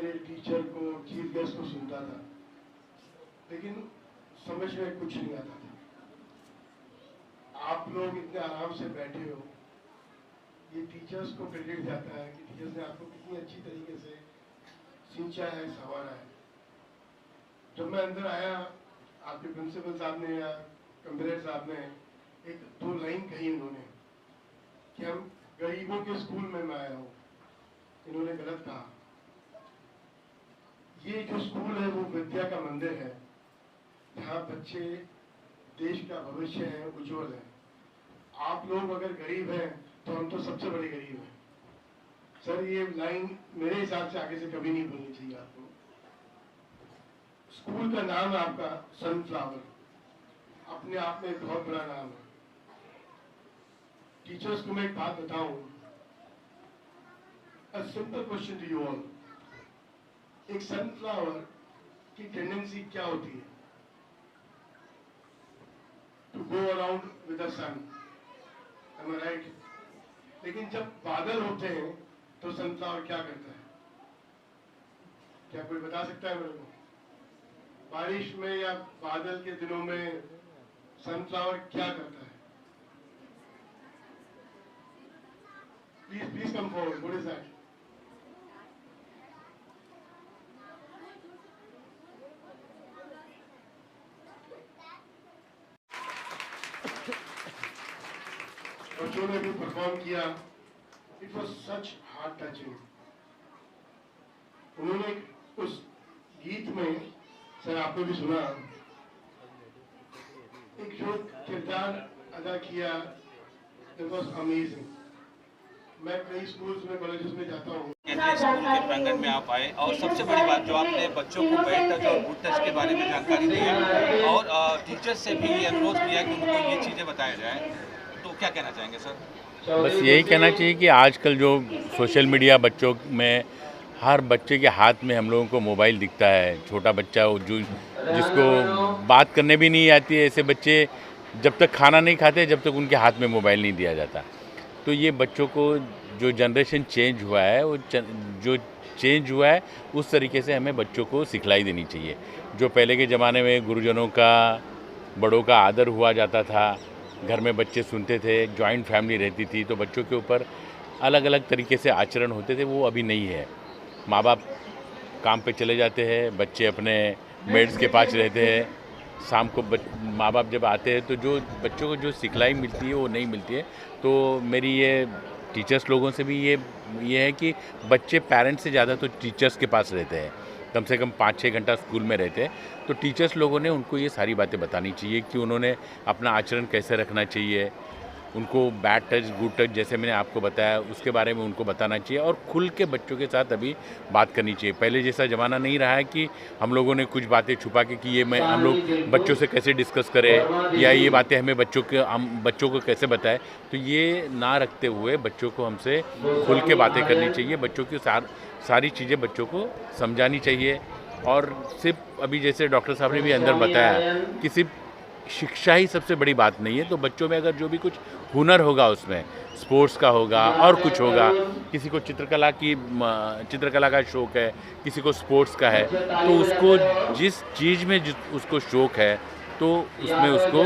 मेरे टीचर को, chief guest को सुनता था, लेकिन समझ में कुछ नहीं आता था। आप लोग इतने आराम से बैठे हो, ये टीचर्स को क्रेडिट जाता है कि टीचर्स ने आपको कितनी अच्छी तरीके से सींचा है, संवारा है। जब मैं अंदर आया, आपके प्रिंसिपल साहब ने या कंप्यूटर साहब ने एक दो लाइन कही उन्होंने कि हम गरीबों के स्कूल में मैं आया हूँ। इन्होंने गलत कहा। ये जो स्कूल है वो विद्या का मंदिर है, जहाँ बच्चे देश का भविष्य है, उज्जवल है। आप लोग अगर गरीब हैं तो हम तो सबसे बड़े गरीब हैं। सर, ये लाइन मेरे हिसाब से आगे से कभी नहीं भूलनी चाहिए आपको। स्कूल का नाम है आपका सनफ्लावर, अपने आप में एक बहुत बड़ा नाम है। टीचर्स को मैं एक बात बताऊं, a simple question to you all. एक सनफ्लावर की टेंडेंसी क्या होती है? To go around with the sun. Am I right? लेकिन जब बादल होते हैं तो सनफ्लावर क्या करता है? क्या कोई बता सकता है मेरे को? बारिश में या बादल के दिनों में सनफ्लावर क्या करता है? Please come forward. What is that? बच्चों ने भी परफॉर्म किया। It was such heart touching. उन्होंने उस गीत में, सर आपने भी सुना, एक जो किरदार अदा किया, इट वॉज अमेजिंग। मैं कई स्कूल्स में, कॉलेजेस में जाता हूँ। स्कूल के प्रांगण में आप आए और सबसे बड़ी बात जो आपने बच्चों को बैड टच और गुड टच के बारे में जानकारी दी है और टीचर्स से भी ये अनुरोध किया कि उनको ये चीज़ें बताया जाए, तो क्या कहना चाहेंगे सर? बस यही कहना चाहिए कि आजकल जो सोशल मीडिया बच्चों में, हर बच्चे के हाथ में हम लोगों को मोबाइल दिखता है। छोटा बच्चा जो जिसको बात करने भी नहीं आती है, ऐसे बच्चे जब तक खाना नहीं खाते जब तक उनके हाथ में मोबाइल नहीं दिया जाता। तो ये बच्चों को जो जनरेशन चेंज हुआ है, वो जो चेंज हुआ है उस तरीके से हमें बच्चों को सिखलाई देनी चाहिए। जो पहले के ज़माने में गुरुजनों का, बड़ों का आदर हुआ जाता था, घर में बच्चे सुनते थे, जॉइंट फैमिली रहती थी, तो बच्चों के ऊपर अलग अलग तरीके से आचरण होते थे, वो अभी नहीं है। माँ बाप काम पे चले जाते हैं, बच्चे अपने मेड्स के पास रहते हैं। शाम को माँ बाप जब आते हैं तो जो बच्चों को जो सिखलाई मिलती है वो नहीं मिलती है। तो मेरी ये टीचर्स लोगों से भी ये है कि बच्चे पेरेंट्स से ज़्यादा तो टीचर्स के पास रहते हैं, कम से कम 5-6 घंटा स्कूल में रहते हैं। तो टीचर्स लोगों ने उनको ये सारी बातें बतानी चाहिए कि उन्होंने अपना आचरण कैसे रखना चाहिए, उनको बैड टच, गुड टच जैसे मैंने आपको बताया उसके बारे में उनको बताना चाहिए और खुल के बच्चों के साथ अभी बात करनी चाहिए। पहले जैसा ज़माना नहीं रहा है कि हम लोगों ने कुछ बातें छुपा के कि ये हम लोग बच्चों से कैसे डिस्कस करें या ये बातें हमें बच्चों को कैसे बताएं। तो ये ना रखते हुए बच्चों को हमसे खुल के बातें करनी चाहिए, बच्चों की सारी चीज़ें बच्चों को समझानी चाहिए। और सिर्फ अभी जैसे डॉक्टर साहब ने भी अंदर बताया कि सिर्फ शिक्षा ही सबसे बड़ी बात नहीं है, तो बच्चों में अगर जो भी कुछ हुनर होगा, उसमें स्पोर्ट्स का होगा और कुछ होगा, किसी को चित्रकला का शौक़ है, किसी को स्पोर्ट्स का है, तो उसको जिस चीज़ में उसको शौक़ है तो उसमें उसको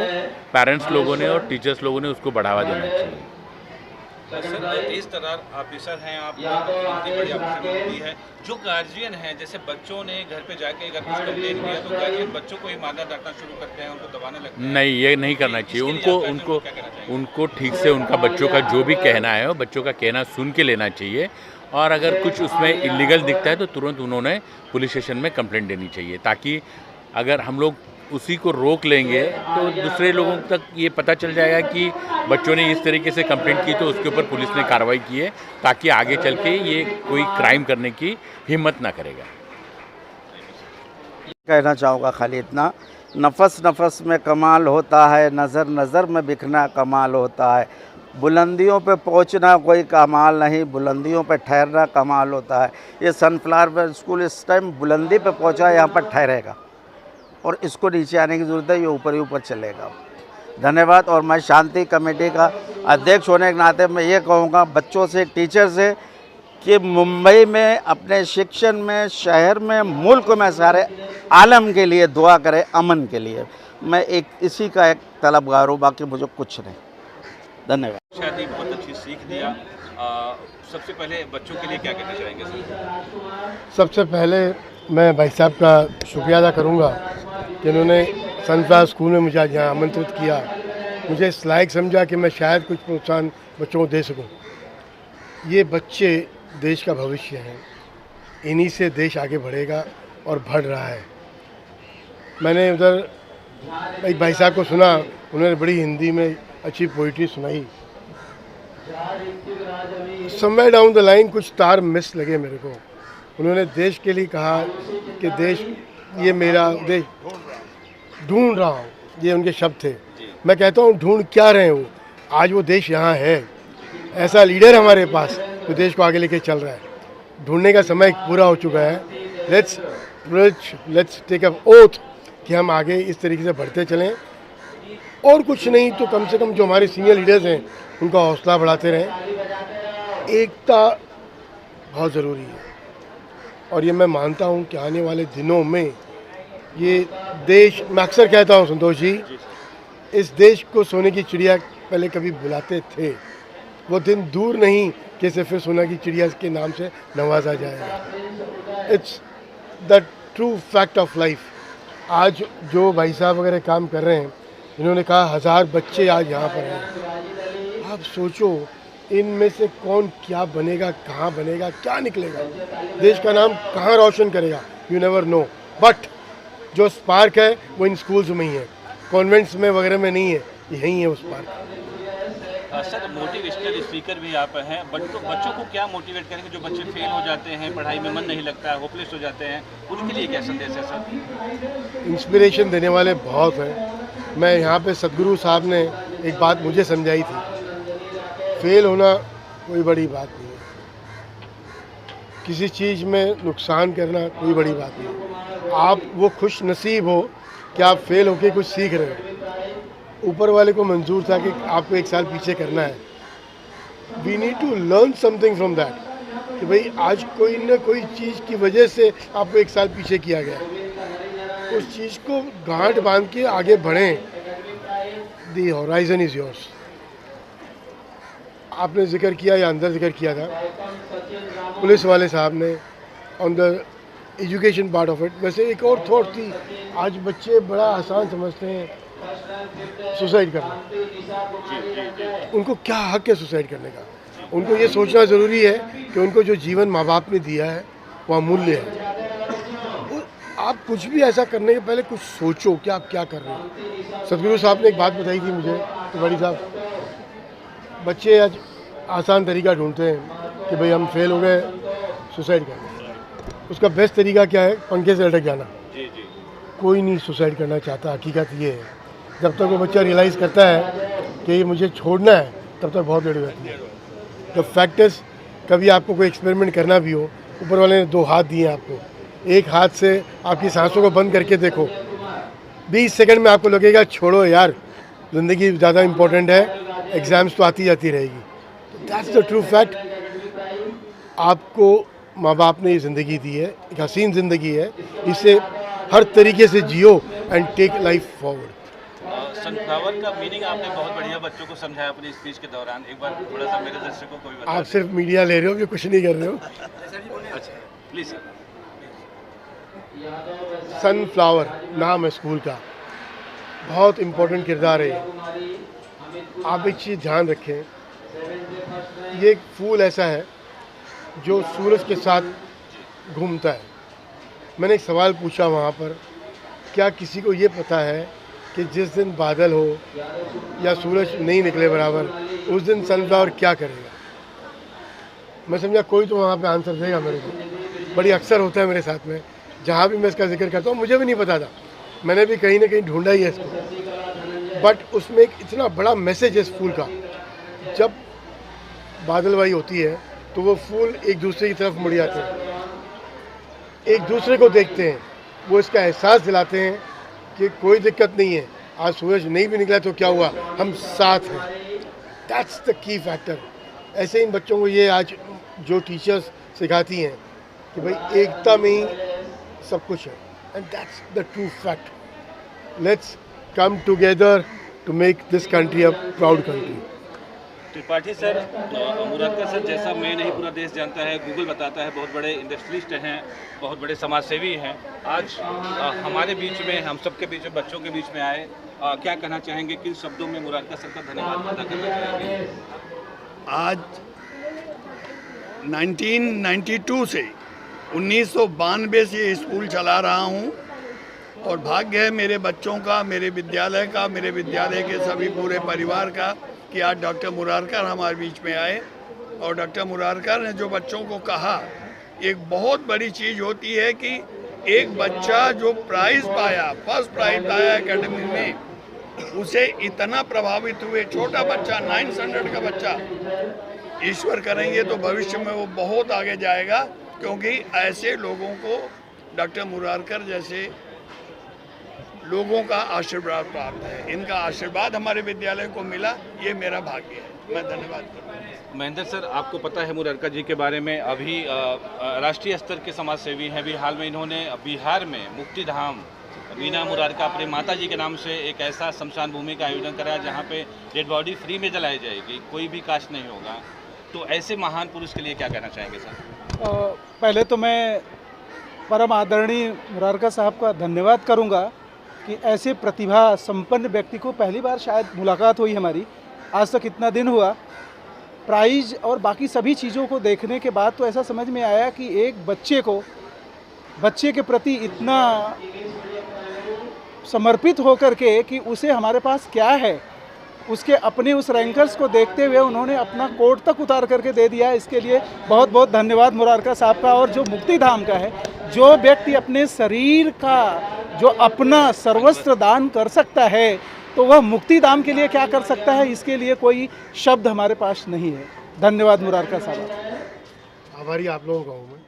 पेरेंट्स लोगों ने और टीचर्स लोगों ने उसको बढ़ावा देना चाहिए। सर, तेज तर्रार ऑफिसर हैं आप, इतनी बड़ी ऑफिसर होती है, जो गार्जियन हैं, जैसे बच्चों ने घर पे जाके अगर कुछ कंप्लेन किया तो गार्जियन बच्चों को ही मारना डांटना शुरू करते हैं, उनको दबाने लगते हैं। नहीं, ये नहीं करना चाहिए। उनको ठीक से उनका बच्चों का जो भी कहना है वो बच्चों का कहना सुन के लेना चाहिए। और अगर कुछ उसमें इलीगल दिखता है तो तुरंत उन्होंने पुलिस स्टेशन में कंप्लेंट देनी चाहिए, ताकि अगर हम लोग उसी को रोक लेंगे तो दूसरे लोगों तक ये पता चल जाएगा कि बच्चों ने इस तरीके से कंप्लेंट की तो उसके ऊपर पुलिस ने कार्रवाई की है, ताकि आगे चल के ये कोई क्राइम करने की हिम्मत ना करेगा। कहना चाहूँगा खाली इतना, नफस नफस में कमाल होता है, नज़र नज़र में बिखना कमाल होता है, बुलंदियों पे पहुंचना कोई कमाल नहीं, बुलंदियों पे ठहरना कमाल होता है। ये सनफ्लावर स्कूल इस टाइम बुलंदी पे पहुंचा है, यहाँ पर ठहरेगा और इसको नीचे आने की ज़रूरत है, ये ऊपर ही ऊपर चलेगा। धन्यवाद। और मैं शांति कमेटी का अध्यक्ष होने के नाते मैं ये कहूँगा, बच्चों से, टीचर से कि मुंबई में अपने शिक्षण में, शहर में, मुल्क में सारे आलम के लिए दुआ करें, अमन के लिए। मैं एक इसी का एक तलबगार हूँ, बाकी मुझे कुछ नहीं। धन्यवाद। शादी बहुत अच्छी सीख दिया। सबसे पहले बच्चों के लिए क्या कहना चाहेंगे सर? सबसे पहले मैं भाई साहब का शुक्रिया अदा करूँगा कि उन्होंने सनफ्लावर स्कूल में मुझे यहाँ आमंत्रित किया, मुझे इस लायक समझा कि मैं शायद कुछ प्रोत्साहन बच्चों को दे सकूं। ये बच्चे देश का भविष्य हैं, इन्हीं से देश आगे बढ़ेगा और बढ़ रहा है। मैंने उधर एक भाई साहब को सुना, उन्होंने बड़ी हिंदी में अच्छी पोइट्री सुनाई। समवेयर डाउन द लाइन कुछ तार मिस लगे मेरे को। उन्होंने देश के लिए कहा कि देश, ये मेरा देश ढूंढ रहा हूँ, ये उनके शब्द थे। मैं कहता हूँ ढूंढ क्या रहे हो, आज वो देश यहाँ है, ऐसा लीडर हमारे पास जो देश को आगे लेके चल रहा है। ढूंढने का समय पूरा हो चुका है। लेट्स टेक अ ओथ कि हम आगे इस तरीके से बढ़ते चलें, और कुछ नहीं तो कम से कम जो हमारे सीनियर लीडर्स हैं उनका हौसला बढ़ाते रहें। एकता बहुत ज़रूरी है, और ये मैं मानता हूँ कि आने वाले दिनों में ये देश, मैं अक्सर कहता हूँ संतोष जी, इस देश को सोने की चिड़िया पहले कभी बुलाते थे, वो दिन दूर नहीं कि इसे फिर सोने की चिड़िया के नाम से नवाजा जाएगा। It's the true fact of life. आज जो भाई साहब वगैरह काम कर रहे हैं, इन्होंने कहा 1000 बच्चे आज यहाँ पर हैं। आप सोचो इनमें से कौन क्या बनेगा, कहाँ बनेगा, क्या निकलेगा, देश का नाम कहाँ रोशन करेगा, यू नेवर नो। बट जो स्पार्क है वो इन स्कूल्स में ही है, कॉन्वेंट्स में वगैरह में नहीं है, यही है उस स्पार्क। सर मोटिवेशनल स्पीकर भी आप हैं, बच्चों को क्या मोटिवेट करेंगे जो बच्चे फेल हो जाते हैं, पढ़ाई में मन नहीं लगता है, होपलेस हो जाते हैं, उनके लिए क्या संदेश है सर? इंस्पिरेशन देने वाले बहुत हैं। मैं यहाँ पे सदगुरु साहब ने एक बात मुझे समझाई थी, फेल होना कोई बड़ी बात नहीं है, किसी चीज़ में नुकसान करना कोई बड़ी बात नहीं है। आप वो खुश नसीब हो कि आप फेल होके कुछ सीख रहे हो। ऊपर वाले को मंजूर था कि आपको 1 साल पीछे करना है। We need to learn something from that, कि भाई आज कोई न कोई चीज़ की वजह से आपको 1 साल पीछे किया गया, उस चीज़ को गांठ बांध के आगे बढ़ें। दी होराइजन इज़ योर्स। आपने जिक्र किया या अंदर जिक्र किया था पुलिस वाले साहब ने on the education part of it. वैसे एक और थॉट थी, आज बच्चे बड़ा आसान समझते हैं सुसाइड करना। उनको क्या हक है सुसाइड करने का? उनको ये सोचना ज़रूरी है कि उनको जो जीवन माँ बाप ने दिया है वो अमूल्य है। आप कुछ भी ऐसा करने के पहले कुछ सोचो कि आप क्या कर रहे हो। सदगुरु साहब ने एक बात बताई थी मुझे, तिवारी साहब, बच्चे आज आसान तरीका ढूंढते हैं कि भाई हम फेल हो गए, सुसाइड करना। उसका बेस्ट तरीका क्या है? पंखे से लटक जाना। कोई नहीं सुसाइड करना चाहता, हकीकत ये है। जब तक वो बच्चा रियलाइज़ करता है कि ये मुझे छोड़ना है, तब तक बहुत देर हो जाती है। द फैक्ट इज़, कभी आपको कोई एक्सपेरिमेंट करना भी हो, ऊपर वाले ने 2 हाथ दिए आपको, एक हाथ से आपकी सांसों को बंद करके देखो, 20 सेकंड में आपको लगेगा छोड़ो यार, ज़िंदगी ज़्यादा इम्पोर्टेंट है, एग्ज़ाम्स तो आती जाती रहेगी। That's the true fact. आपको माँ बाप ने ये ज़िंदगी दी है, एक हसीन ज़िंदगी है, इसे हर तरीके से जियो and take life forward. Sunflower का मीनिंग आपने बहुत बढ़िया बच्चों को समझाया अपनी स्पीच के दौरान। एक बार थोड़ा सा मेरे दर्शकों को भी बता। आप सिर्फ मीडिया ले रहे हो, ये कुछ नहीं कर रहे हो। अच्छा प्लीज़। सनफ्लावर नाम है स्कूल का, बहुत इम्पोर्टेंट किरदार है। आप एक चीज़ ध्यान रखें, ये एक फूल ऐसा है जो सूरज के साथ घूमता है। मैंने एक सवाल पूछा वहाँ पर, क्या किसी को ये पता है कि जिस दिन बादल हो या सूरज नहीं निकले बराबर, उस दिन सनफ्लावर क्या करेगा? मैं समझा कोई तो वहाँ पे आंसर देगा मेरे को। बड़ी अक्सर होता है मेरे साथ में, जहाँ भी मैं इसका जिक्र करता हूँ, मुझे भी नहीं पता था, मैंने भी कहीं ना कहीं ढूंढा ही है इसको। बट उसमें एक इतना बड़ा मैसेज है इस फूल का। जब बादलवाई होती है तो वो फूल एक दूसरे की तरफ मुड़ जाते हैं, एक दूसरे को देखते हैं, वो इसका एहसास दिलाते हैं कि कोई दिक्कत नहीं है, आज सूरज नहीं भी निकला तो क्या हुआ, हम साथ हैं। That's the key factor. ऐसे इन बच्चों को ये आज जो टीचर्स सिखाती हैं कि भाई एकता में ही सब कुछ है, and that's the true fact. Let's come together to make this country a proud country. Tripathi sir, Murarka sir जैसा मैं नहीं पूरा देश जानता है, गूगल बताता है, बहुत बड़े इंडस्ट्रियलिस्ट हैं, बहुत बड़े समाजसेवी हैं। आज हमारे बीच में, हम सबके बीच में, बच्चों के बीच में आए, क्या कहना चाहेंगे, किन शब्दों में मुरारका सर का धन्यवाद अदा करना चाहेंगे? आज 1992 से 1992 से स्कूल चला रहा हूँ और भाग्य है मेरे बच्चों का, मेरे विद्यालय का, मेरे विद्यालय के सभी पूरे परिवार का कि आज डॉक्टर मुरारकर हमारे बीच में आए। और डॉक्टर मुरारकर ने जो बच्चों को कहा, एक बहुत बड़ी चीज़ होती है कि एक बच्चा जो प्राइज़ पाया, फर्स्ट प्राइज़ पाया एकेडमी में, उसे इतना प्रभावित हुए, छोटा बच्चा 9th स्टैंडर्ड का बच्चा, ईश्वर करेंगे तो भविष्य में वो बहुत आगे जाएगा, क्योंकि ऐसे लोगों को डॉक्टर मुरारकर जैसे लोगों का आशीर्वाद प्राप्त है। इनका आशीर्वाद हमारे विद्यालय को मिला, ये मेरा भाग्य है। मैं धन्यवाद करता हूँ। महेंद्र सर, आपको पता है मुरारका जी के बारे में, अभी राष्ट्रीय स्तर के समाज सेवी हैं। अभी हाल में इन्होंने बिहार में मुक्ति धाम मीना मुरारका अपने माता जी के नाम से एक ऐसा शमशान भूमि का आयोजन कराया जहाँ पे डेड बॉडी फ्री में जलाई जाएगी, कोई भी कास्ट नहीं होगा। तो ऐसे महान पुरुष के लिए क्या कहना चाहेंगे सर? पहले तो मैं परम आदरणीय मुरारका साहब का धन्यवाद करूंगा कि ऐसे प्रतिभा संपन्न व्यक्ति को पहली बार शायद मुलाकात हुई हमारी। आज तक इतना दिन हुआ, प्राइज और बाकी सभी चीज़ों को देखने के बाद तो ऐसा समझ में आया कि एक बच्चे के प्रति इतना समर्पित होकर के कि उसे हमारे पास क्या है, उसके अपने उस रैंकर्स को देखते हुए उन्होंने अपना कोट तक उतार करके दे दिया। इसके लिए बहुत बहुत धन्यवाद मुरारका साहब का। और जो मुक्ति धाम का है, जो व्यक्ति अपने शरीर का जो अपना सर्वस्व दान कर सकता है तो वह मुक्ति धाम के लिए क्या कर सकता है, इसके लिए कोई शब्द हमारे पास नहीं है। धन्यवाद मुरारका साहब। आभारी आप लोगों का हूँ मैं।